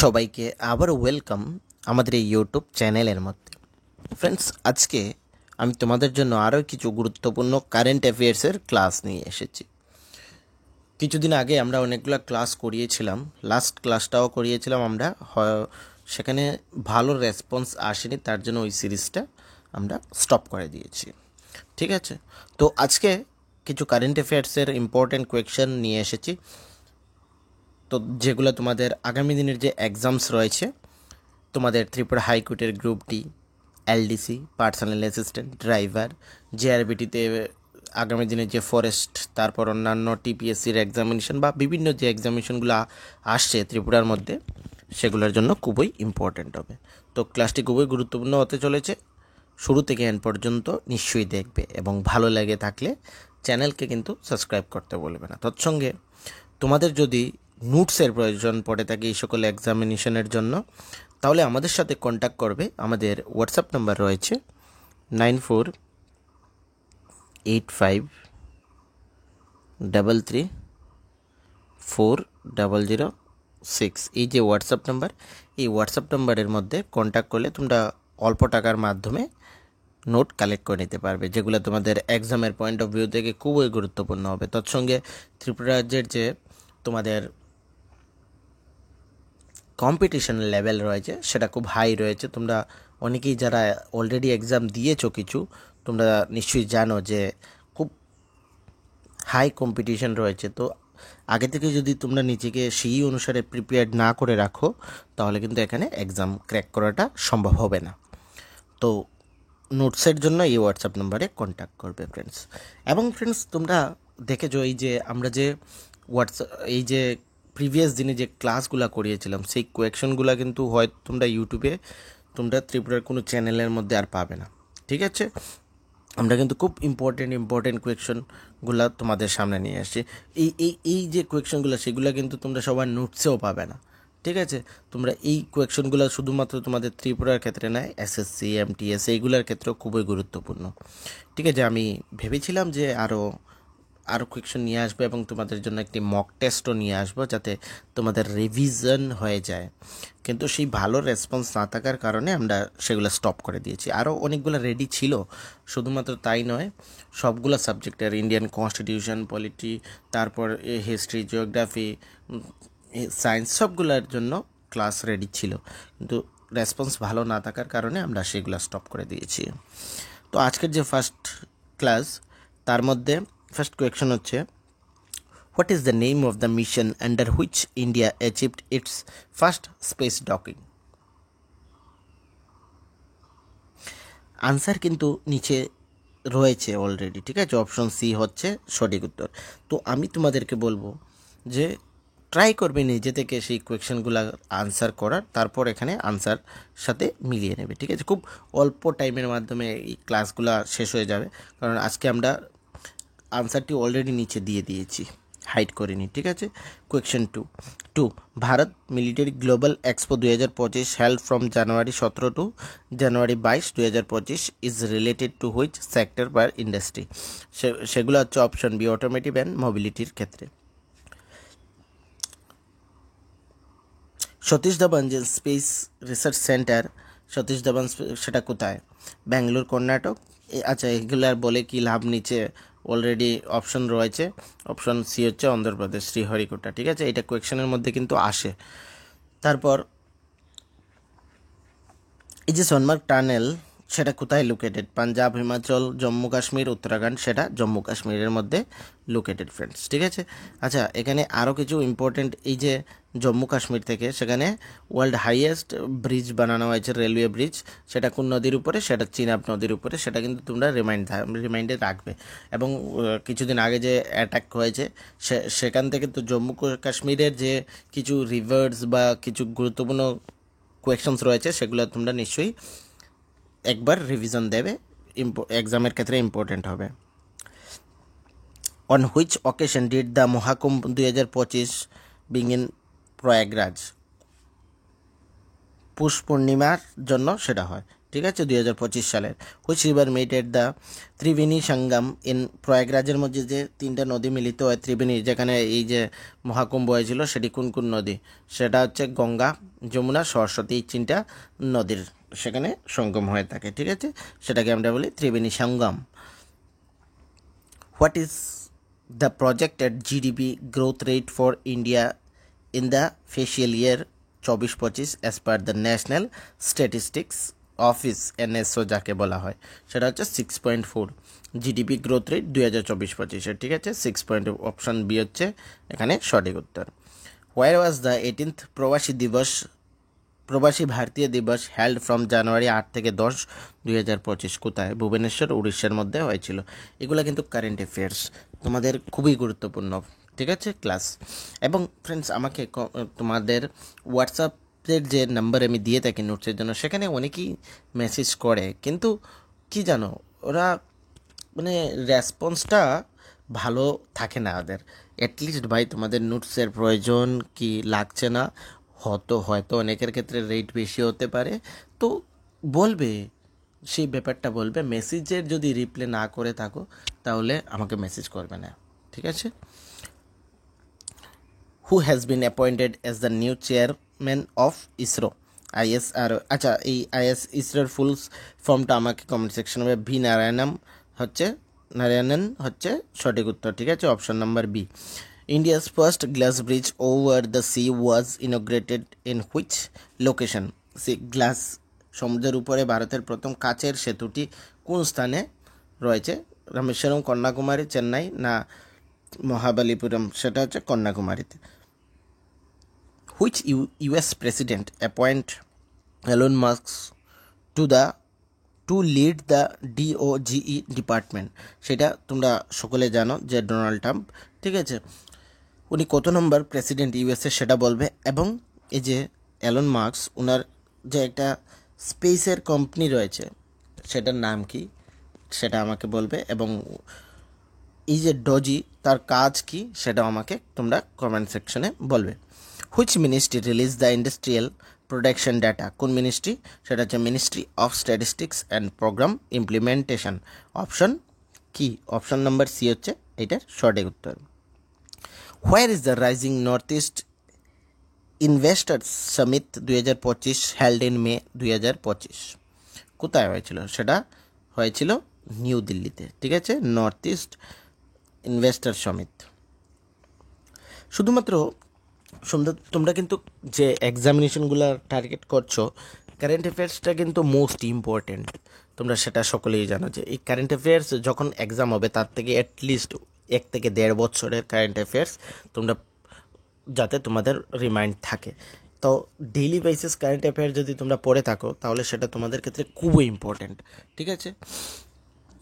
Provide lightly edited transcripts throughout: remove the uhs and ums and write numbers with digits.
সবাইকে আবার ওয়েলকাম আমাদের এই ইউটিউব চ্যানেলের মধ্যে। ফ্রেন্ডস, আজকে আমি তোমাদের জন্য আরও কিছু গুরুত্বপূর্ণ কারেন্ট অ্যাফেয়ার্সের ক্লাস নিয়ে এসেছি। কিছুদিন আগে আমরা অনেকগুলো ক্লাস করিয়েছিলাম, লাস্ট ক্লাসটাও করিয়েছিলাম আমরা, সেখানে ভালো রেসপন্স আসেনি, তার জন্য ওই সিরিজটা আমরা স্টপ করে দিয়েছি। ঠিক আছে, তো আজকে কিছু কারেন্ট অ্যাফেয়ার্সের ইম্পর্ট্যান্ট কোয়েশ্চেন নিয়ে এসেছি, তো যেগুলো তোমাদের আগামী দিনের যে এক্সামস রয়েছে, তোমাদের ত্রিপুরা হাইকোর্টের group D, LDC, personal assistant, driver, জেআরবিটিতে আগামী দিনে যে ফরেস্ট, তারপর অন্যান্য টিপিএসসির এক্সামিনেশন বা বিভিন্ন যে এক্সামিনেশনগুলো আসছে ত্রিপুরার মধ্যে, সেগুলোর জন্য খুবই ইম্পর্ট্যান্ট হবে। তো ক্লাসটি খুবই গুরুত্বপূর্ণ হতে চলেছে, শুরু থেকে এন্ড পর্যন্ত নিশ্চয়ই দেখবে এবং ভালো লেগে থাকলে চ্যানেলকে কিন্তু সাবস্ক্রাইব করতে বলবে না। তৎসঙ্গে তোমাদের যদি নোটসের প্রয়োজন পড়ে থাকে এই সকল এক্সামিনেশনের জন্য, তাহলে আমাদের সাথে কন্ট্যাক্ট করবে। আমাদের হোয়াটসঅ্যাপ নাম্বার রয়েছে 9485334006। এই যে হোয়াটসঅ্যাপ নাম্বার, এই হোয়াটসঅ্যাপ নাম্বারের মধ্যে কন্ট্যাক্ট করলে তোমরা অল্প টাকার মাধ্যমে নোট কালেক্ট করে নিতে পারবে, যেগুলো তোমাদের এক্সামের পয়েন্ট অফ ভিউ থেকে খুবই গুরুত্বপূর্ণ হবে। তৎসঙ্গে ত্রিপুরা রাজ্যের যে তোমাদের কম্পিটিশন লেভেল রয়েছে সেটা খুব হাই রয়েছে। তোমরা অনেকেই যারা অলরেডি এক্সাম দিয়েছো কিছু, তোমরা নিশ্চয়ই জানো যে খুব হাই কম্পিটিশন রয়েছে। তো আগে থেকে যদি তোমরা নিজেকে সেই অনুসারে প্রিপেয়ার্ড না করে রাখো, তাহলে কিন্তু এখানে এক্সাম ক্র্যাক করাটা সম্ভব হবে না। তো নোটসের জন্য এই হোয়াটসঅ্যাপ নাম্বারে কন্ট্যাক্ট করবে ফ্রেন্ডস। এবং ফ্রেন্ডস, তোমরা দেখেছো এই যে আমরা যে এই যে প্রিভিয়াস দিনে যে ক্লাসগুলো করিয়েছিলাম, সেই কোয়েকশনগুলো কিন্তু হয়তো তোমরা ইউটিউবে তোমরা ত্রিপুরার কোনো চ্যানেলের মধ্যে আর পাবে না। ঠিক আছে, আমরা কিন্তু খুব ইম্পর্টেন্ট কোয়েকশনগুলো তোমাদের সামনে নিয়ে আসছি। এই এই এই যে কোয়েকশনগুলো, সেগুলো কিন্তু তোমরা সবার নোটসেও পাবে না। ঠিক আছে, তোমরা এই কোয়েকশনগুলো শুধুমাত্র তোমাদের ত্রিপুরার ক্ষেত্রে নয়, এসএসসি, এমটিএস এইগুলোর ক্ষেত্রেও খুবই গুরুত্বপূর্ণ। ঠিক আছে, আমি ভেবেছিলাম যে আরও কোয়েকশন নিয়ে আসবো এবং তোমাদের জন্য একটি মক টেস্টও নিয়ে আসবো, যাতে তোমাদের রিভিশন হয়ে যায়, কিন্তু সেই ভালো রেসপন্স না থাকার কারণে আমরা সেগুলো স্টপ করে দিয়েছি। আরও অনেকগুলো রেডি ছিল, শুধুমাত্র তাই নয়, সবগুলো সাবজেক্টের ইন্ডিয়ান কনস্টিটিউশন, পলিটি, তারপর হিস্ট্রি, জিওগ্রাফি, সায়েন্স, সবগুলোর জন্য ক্লাস রেডি ছিল, কিন্তু রেসপন্স ভালো না থাকার কারণে আমরা সেগুলো স্টপ করে দিয়েছি। তো আজকের যে ফার্স্ট ক্লাস, তার মধ্যে ফার্স্ট কোয়েকশন হচ্ছে, what is the name of the mission under which India achieved its first space docking? Answer কিন্তু নিচে রয়েছে অলরেডি। ঠিক আছে, অপশন সি হচ্ছে সঠিক উত্তর। তো আমি তোমাদেরকে বলবো যে ট্রাই করবে নিজে থেকে সেই কোয়েকশনগুলো আনসার করার, তারপর এখানে আনসার সাথে মিলিয়ে নেবে। ঠিক আছে, খুব অল্প টাইমের মাধ্যমে এই ক্লাসগুলো শেষ হয়ে যাবে, কারণ আজকে আমরা আনসারটি অলরেডি নিচে দিয়ে দিয়েছি, হাইড করিনি। ঠিক আছে, question two, Bharat military global expo 2025 held from January 17 to January 22, 2025 is related to which sector বা ইন্ডাস্ট্রি? সেগুলো হচ্ছে অপশন বি, অটোমেটিভ অ্যান্ড মোবিলিটির ক্ষেত্রে। সতীশ ধাওয়ান যে space research centre, Satish Dhawan সেটা কোথায়? ব্যাঙ্গালোর, কর্ণাটক। আচ্ছা, এগুলার বলে কি লাভ? নিচে অলরেডি অপশন রয়েছে, অপশন সি হচ্ছে অন্ধ্রপ্রদেশ, শ্রীহরিকোটা। ঠিক আছে, এটা কোয়েকশনের মধ্যে কিন্তু আসে। তারপর এই যে সোনমার্গ টানেল, সেটা কোথায় লোকেটেড? পাঞ্জাব, হিমাচল, জম্মু কাশ্মীর, উত্তরাখণ্ড। সেটা জম্মু কাশ্মীরের মধ্যে লোকেটেড ফ্রেন্ডস। ঠিক আছে, আচ্ছা, এখানে আরও কিছু ইম্পর্টেন্ট, এই যে জম্মু কাশ্মীর থেকে সেখানে ওয়ার্ল্ড হাইয়েস্ট ব্রিজ বানানো হয়েছে, রেলওয়ে ব্রিজ। সেটা কোন নদীর উপরে? সেটা চিনাব নদীর উপরে। সেটা কিন্তু তোমরা রিমাইন্ডে রাখবে। এবং কিছুদিন আগে যে অ্যাটাক হয়েছে, সেখান থেকে তো জম্মু কাশ্মীরের যে কিছু রিভার্স বা কিছু গুরুত্বপূর্ণ কোয়েকশনস রয়েছে, সেগুলো তোমরা নিশ্চয়ই একবার রিভিশন দেবে, এক্সামের ক্ষেত্রে ইম্পর্টেন্ট হবে। On which occasion did the Mahakumbh 2025 being in Prayagraj? পুষ পূর্ণিমার জন্য সেটা হয়। ঠিক আছে 2025 সালের। Which river meet at the Triveni Sangam in প্রয়াগরাজের মধ্যে যে তিনটা নদী মিলিত হয় ত্রিবেণী, যেখানে এই যে মহাকুম্ভ হয়েছিল, সেটি কোন কোন নদী? সেটা হচ্ছে গঙ্গা, যমুনা, সরস্বতী, এই তিনটা নদীর সেখানে সঙ্গম হয়ে থাকে। ঠিক আছে, সেটাকে আমরা বলি Triveni Sangam. What is the projected GDP growth rate for India in the fiscal year 24-25 as per the National Statistics Office NSO যাকে বলা হয়, সেটা হচ্ছে 6.4 জিডিপি গ্রোথ রেট 2024-25। ঠিক আছে, 6. অপশন বি হচ্ছে এখানে সঠিক উত্তর। হোয়ার ওয়াজ দ্য 18th প্রবাসী ভারতীয় দিবস হেল্ড ফ্রম জানুয়ারি 8 থেকে 10, 2025? কোথায়? ভুবনেশ্বর, উড়িষ্যার মধ্যে হয়েছিল। এগুলো কিন্তু কারেন্ট অ্যাফেয়ার্স, তোমাদের খুবই গুরুত্বপূর্ণ। ঠিক আছে ক্লাস। এবং ফ্রেন্ডস, আমাকে তোমাদের হোয়াটসঅ্যাপের যে নাম্বার আমি দিয়ে থাকি নোটসের জন্য, সেখানে অনেকেই মেসেজ করে, কিন্তু কি জানো, ওরা মানে রেসপন্সটা ভালো থাকে না ওদের। অ্যাটলিস্ট ভাই, তোমাদের নোটসের প্রয়োজন কি লাগছে না, হয়তো অনেকের ক্ষেত্রে রেট বেশি হতে পারে, তো বলবে, সেই ব্যাপারটা বলবে। মেসেজের যদি রিপ্লাই না করে থাকো তাহলে আমাকে মেসেজ করবে না। ঠিক আছে। হু has been appointed as the new chairman of ISRO? ISR। আচ্ছা, এই ইসরোর ফুল ফর্মটা আমাকে কমেন্ট সেকশনে ভি নারায়ণন হচ্ছে সঠিক উত্তর। ঠিক আছে, option number B. India's first glass bridge over the sea was inaugurated in which location? Glass, সমুদ্রের উপরে ভারতের প্রথম কাচের সেতুটি কোন স্থানে রয়েছে? রামেশ্বরম, কন্যাকুমারী, চেন্নাই না মহাবালিপুরম? সেটা হচ্ছে কন্যাকুমারীতে। Which US president appoint Elon Musk to lead the DOGE department? সেটা তোমরা সকলে জানো যে ডোনাল্ড ট্রাম্প। ঠিক আছে, উনি কত নম্বর প্রেসিডেন্ট USA সেটা বলবে। এবং এই যে এলন মাস্ক, ওনার যে একটা স্পেসের কোম্পানি রয়েছে, সেটার নাম কি সেটা আমাকে বলবে। এবং এই যে ডজি, তার কাজ কি সেটাও আমাকে তোমরা কমেন্ট সেকশনে বলবে। Which ministry release the industrial production data? কোন মিনিস্ট্রি? সেটা হচ্ছে ministry of statistics and programme implementation. Option কি? অপশন নাম্বার সি হচ্ছে এটার সঠিক উত্তর। Where is the rising north east investors summit 2025 held in May 2025? কোথায় হয়েছিল? সেটা হয়েছিল নিউ দিল্লিতে। ঠিক আছে, নর্থ ইস্ট ইনভেস্টার সমিট। শুধুমাত্র তোমরা কিন্তু যে এক্সামিনেশনগুলো টার্গেট করছো, কারেন্ট অ্যাফেয়ার্সটা কিন্তু মোস্ট ইম্পর্টেন্ট। তোমরা সেটা সকলেই জানো যে এই কারেন্ট অ্যাফেয়ার্স যখন এক্সাম হবে, তার থেকে অ্যাটলিস্ট 1 থেকে 1.5 বছরের কারেন্ট অ্যাফেয়ার্স তোমরা যাতে তোমাদের রিমাইন্ড থাকে। তো ডেইলি বেসিস কারেন্ট অ্যাফেয়ার যদি তোমরা পড়ে থাকো, তাহলে সেটা তোমাদের ক্ষেত্রে খুবই ইম্পর্টেন্ট। ঠিক আছে,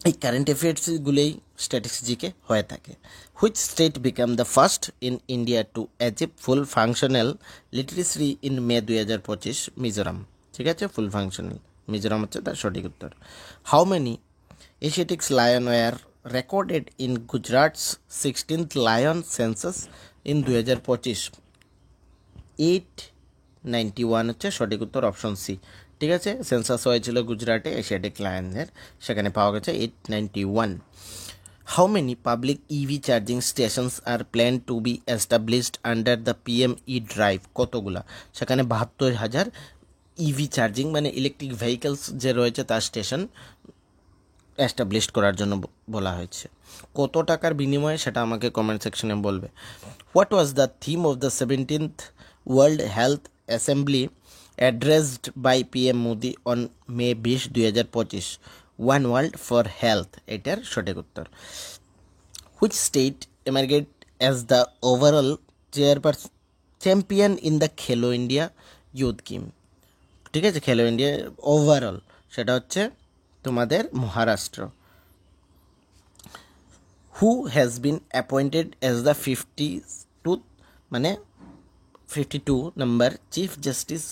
এই কারেন্ট অ্যাফেয়ার্সগুলোই স্ট্যাটিস্টিকে হয়ে থাকে। Which state become the first in India to achieve full functional literacy in May 2025? Mizoram. ঠিক আছে, ফুল ফাংশনাল মিজোরাম হচ্ছে তার সঠিক উত্তর। How many Asiatics lion were recorded in Gujarat's 16th lion census in 2025? 891 হচ্ছে সঠিক উত্তর, অপশন সি। ঠিক আছে, সেন্সাস হয়েছিল গুজরাটে এশিয়াটিক লায়নের, সেখানে পাওয়া গেছে 891। How many public EV charging stations are plan to be established under the PME drive? কতগুলা? সেখানে 72,000 ইভি চার্জিং মানে ইলেকট্রিক ভেহিকলস যে রয়েছে তার স্টেশন এস্টাবলিশ করার জন্য বলা হয়েছে। কত টাকার বিনিময়ে সেটা আমাকে কমেন্ট সেকশনে বলবে। What was the theme of the 17th world health assembly addressed by PM Modi on May 20, 2025? One world for health, এটার সঠিক উত্তর। Which state emerged as the overall champion in the Khelo India youth game? ঠিক আছে, Khelo India overall সেটা হচ্ছে তোমাদের Maharashtra. Who has been appointed as the 52 number chief justice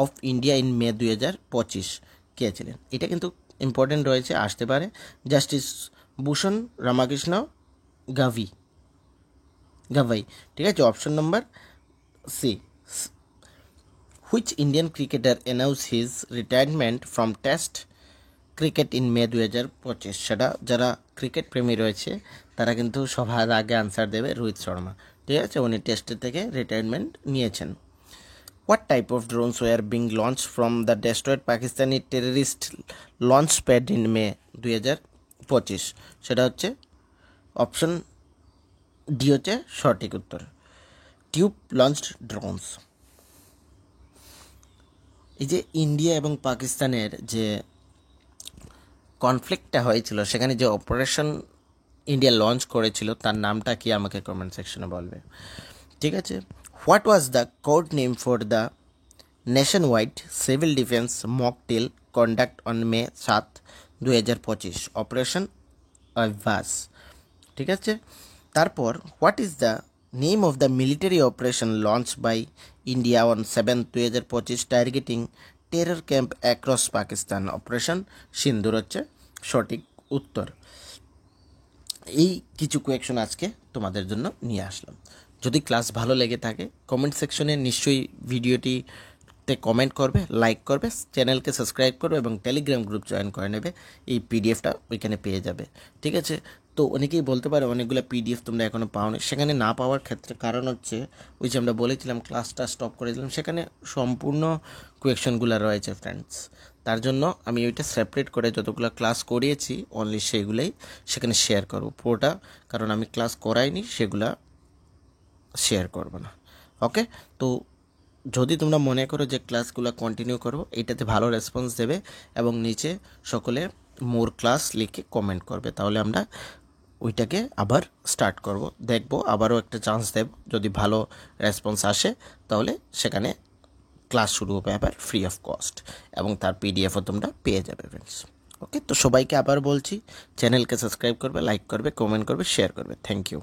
of India in May 2025? কে ছিলেন? এটা কিন্তু ইম্পর্টেন্ট রয়েছে, আসতে পারে। জাস্টিস ভূষণ রামকৃষ্ণ গাভাই। ঠিক আছে, option number C. Which Indian cricketer announce his retirement from test cricket in May 2025? সেটা যারা ক্রিকেট প্রেমী রয়েছে তারা কিন্তু সবার আগে আনসার দেবে রোহিত শর্মা। ঠিক আছে, উনি টেস্টের থেকে রিটায়ারমেন্ট নিয়েছেন। What type of drones were being launch from the destroyed Pakistani terrorist launch pad in May 2025? সেটা হচ্ছে অপশন ডি হচ্ছে সঠিক উত্তর, টিউব লঞ্চড ড্রোনস। এই যে ইন্ডিয়া এবং পাকিস্তানের যে কনফ্লিক্টটা হয়েছিল, সেখানে যে অপারেশন ইন্ডিয়া লঞ্চ করেছিল তার নামটা কি আমাকে কমেন্ট সেকশনে বলবে। ঠিক আছে, what was the code name for the nationwide civil defence mock drill conduct on May 7, 2025? Operation Abhyas. ঠিক আছে, তারপর what is the name of the military operation launch by India on 7, 2025 targeting terror camp across Pakistan? Operation Sindoor হচ্ছে সঠিক উত্তর। এই কিছু question আজকে তোমাদের জন্য নিয়ে আসলাম। যদি ক্লাস ভালো লেগে থাকে কমেন্ট সেকশনে নিশ্চয়ই ভিডিওটিতে কমেন্ট করবে, লাইক করবে, চ্যানেলকে সাবস্ক্রাইব করবে এবং টেলিগ্রাম গ্রুপ জয়েন করে নেবে। এই পিডিএফটা ওইখানে পেয়ে যাবে। ঠিক আছে, তো অনেকেই বলতে পারে অনেকগুলো পিডিএফ তোমরা এখনও পাওনি। সেখানে না পাওয়ার ক্ষেত্রে কারণ হচ্ছে ওই যে আমরা বলেছিলাম ক্লাসটা স্টপ করে দিলাম, সেখানে সম্পূর্ণ কোয়েকশনগুলো রয়েছে ফ্রেন্ডস। তার জন্য আমি ওইটা সেপারেট করে যতগুলো ক্লাস করিয়েছি অনলি সেগুলোই সেখানে শেয়ার করব পুরোটা, কারণ আমি ক্লাস করাইনি সেগুলা শেয়ার করব না। ওকে, তো যদি তোমরা মনে করো যে ক্লাসগুলো কন্টিনিউ করো, এইটাতে ভালো রেসপন্স দেবে এবং নিচে সকলে মোর ক্লাস লিখে কমেন্ট করবে, তাহলে আমরা ওইটাকে আবার স্টার্ট করব, দেখব, আবারও একটা চান্স দেব। যদি ভালো রেসপন্স আসে তাহলে সেখানে ক্লাস শুরু হবে আবার ফ্রি অফ কস্ট এবং তার পিডিএফও তোমরা পেয়ে যাবে ফ্রেন্ডস। ওকে, তো সবাইকে আবার বলছি চ্যানেলকে সাবস্ক্রাইব করবে, লাইক করবে, কমেন্ট করবে, শেয়ার করবে। Thank you.